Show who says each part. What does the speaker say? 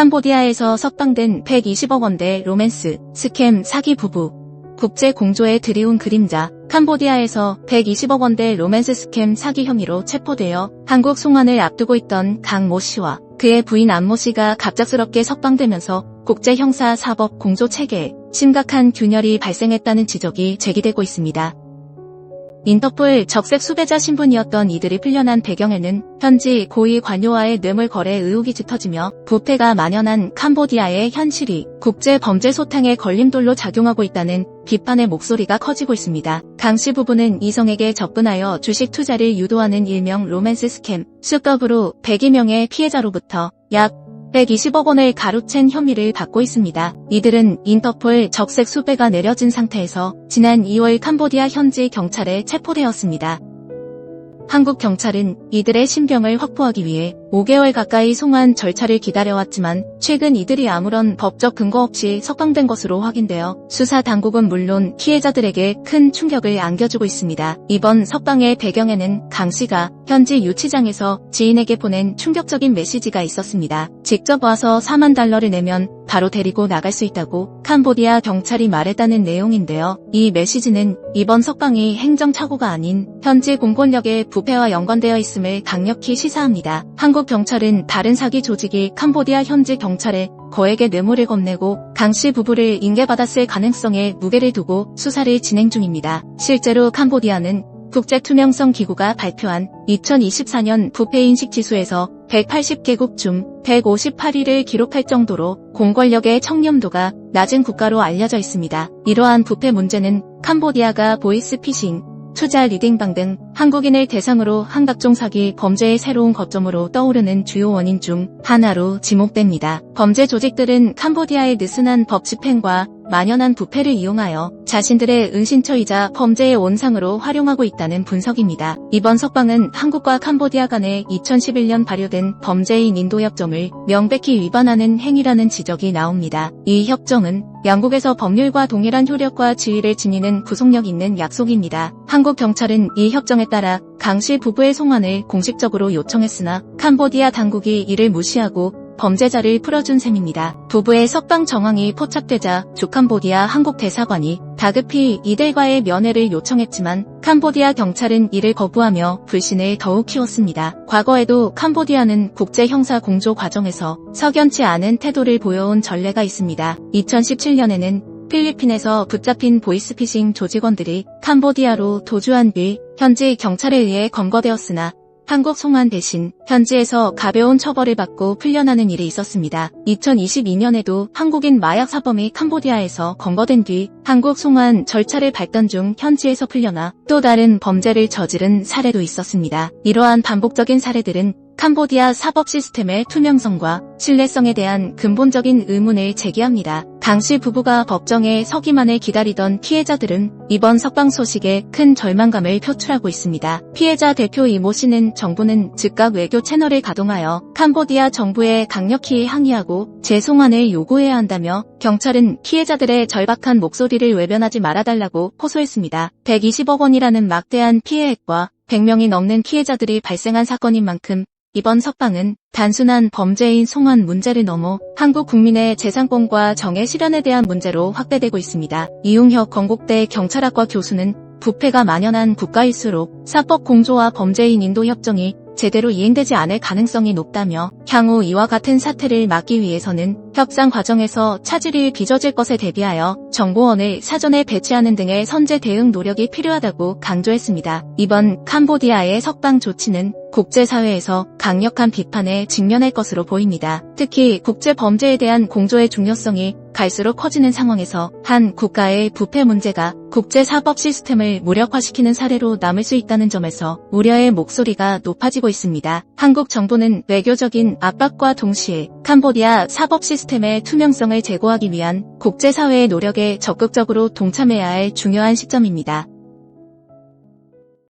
Speaker 1: 캄보디아에서 석방된 120억 원대 로맨스, 스캠 사기 부부. 국제 공조에 드리운 그림자. 캄보디아에서 120억 원대 로맨스 스캠 사기 혐의로 체포되어 한국 송환을 앞두고 있던 강 모 씨와 그의 부인 안 모 씨가 갑작스럽게 석방되면서 국제형사사법 공조 체계에 심각한 균열이 발생했다는 지적이 제기되고 있습니다. 인터폴 적색 수배자 신분이었던 이들이 풀려난 배경에는 현지 고위 관료와의 뇌물 거래 의혹이 짙어지며 부패가 만연한 캄보디아의 현실이 국제 범죄 소탕의 걸림돌로 작용하고 있다는 비판의 목소리가 커지고 있습니다. 강 씨 부부는 이성에게 접근하여 주식 투자를 유도하는 일명 로맨스 스캠, 수법으로 102명의 피해자로부터 약 120억 원을 가로챈 혐의를 받고 있습니다. 이들은 인터폴 적색 수배가 내려진 상태에서 지난 2월 캄보디아 현지 경찰에 체포되었습니다. 한국 경찰은 이들의 신병을 확보하기 위해 5개월 가까이 송환 절차를 기다려왔지만 최근 이들이 아무런 법적 근거 없이 석방된 것으로 확인되어 수사 당국은 물론 피해자들에게 큰 충격을 안겨주고 있습니다. 이번 석방의 배경에는 강 씨가 현지 유치장에서 지인에게 보낸 충격적인 메시지가 있었습니다. 직접 와서 4만 달러를 내면 바로 데리고 나갈 수 있다고 캄보디아 경찰이 말했다는 내용인데요. 이 메시지는 이번 석방이 행정착오가 아닌 현지 공권력의 부패와 연관되어 있음을 강력히 시사합니다. 한국 경찰은 다른 사기 조직이 캄보디아 현지 경찰에 거액의 뇌물을 건네고 강 씨 부부를 인계받았을 가능성에 무게를 두고 수사를 진행 중입니다. 실제로 캄보디아는 국제투명성 기구가 발표한 2024년 부패인식 지수에서 180개국 중 158위를 기록할 정도로 공권력의 청렴도가 낮은 국가로 알려져 있습니다. 이러한 부패 문제는 캄보디아가 보이스피싱, 투자 리딩방 등 한국인을 대상으로 한 각종 사기 범죄의 새로운 거점으로 떠오르는 주요 원인 중 하나로 지목됩니다. 범죄 조직들은 캄보디아의 느슨한 법 집행과 만연한 부패를 이용하여 자신들의 은신처이자 범죄의 온상으로 활용하고 있다는 분석입니다. 이번 석방은 한국과 캄보디아 간에 2011년 발효된 범죄인 인도협정을 명백히 위반하는 행위라는 지적이 나옵니다. 이 협정은 양국에서 법률과 동일한 효력과 지위를 지니는 구속력 있는 약속입니다. 한국 경찰은 이 협정에 따라 강 씨 부부의 송환을 공식적으로 요청했으나 캄보디아 당국이 이를 무시하고 범죄자를 풀어준 셈입니다. 부부의 석방 정황이 포착되자 주캄보디아 한국 대사관이 다급히 이들과의 면회를 요청했지만 캄보디아 경찰은 이를 거부하며 불신을 더욱 키웠습니다. 과거에도 캄보디아는 국제형사 공조 과정에서 석연치 않은 태도를 보여온 전례가 있습니다. 2017년에는 필리핀에서 붙잡힌 보이스피싱 조직원들이 캄보디아로 도주한 뒤 현지 경찰에 의해 검거되었으나 한국 송환 대신 현지에서 가벼운 처벌을 받고 풀려나는 일이 있었습니다. 2022년에도 한국인 마약 사범이 캄보디아에서 검거된 뒤 한국 송환 절차를 밟던 중 현지에서 풀려나 또 다른 범죄를 저지른 사례도 있었습니다. 이러한 반복적인 사례들은 캄보디아 사법 시스템의 투명성과 신뢰성에 대한 근본적인 의문을 제기합니다. 강 씨 부부가 법정에 서기만을 기다리던 피해자들은 이번 석방 소식에 큰 절망감을 표출하고 있습니다. 피해자 대표 이모 씨는 정부는 즉각 외교 채널을 가동하여 캄보디아 정부에 강력히 항의하고 재송환을 요구해야 한다며 경찰은 피해자들의 절박한 목소리를 외면하지 말아달라고 호소했습니다. 120억 원이라는 막대한 피해액과 100명이 넘는 피해자들이 발생한 사건인 만큼 이번 석방은 단순한 범죄인 송환 문제를 넘어 한국 국민의 재산권과 정의 실현에 대한 문제로 확대되고 있습니다. 이웅혁 건국대 경찰학과 교수는 부패가 만연한 국가일수록 사법 공조와 범죄인 인도 협정이 제대로 이행되지 않을 가능성이 높다며 향후 이와 같은 사태를 막기 위해서는 협상 과정에서 차질이 빚어질 것에 대비하여 정보원을 사전에 배치하는 등의 선제 대응 노력이 필요하다고 강조했습니다. 이번 캄보디아의 석방 조치는 국제사회에서 강력한 비판에 직면할 것으로 보입니다. 특히 국제범죄에 대한 공조의 중요성이 갈수록 커지는 상황에서 한 국가의 부패 문제가 국제사법 시스템을 무력화시키는 사례로 남을 수 있다는 점에서 우려의 목소리가 높아지고 있습니다. 한국 정부는 외교적인 압박과 동시에 캄보디아 사법 시스템의 투명성을 제고하기 위한 국제사회의 노력에 적극적으로 동참해야 할 중요한 시점입니다.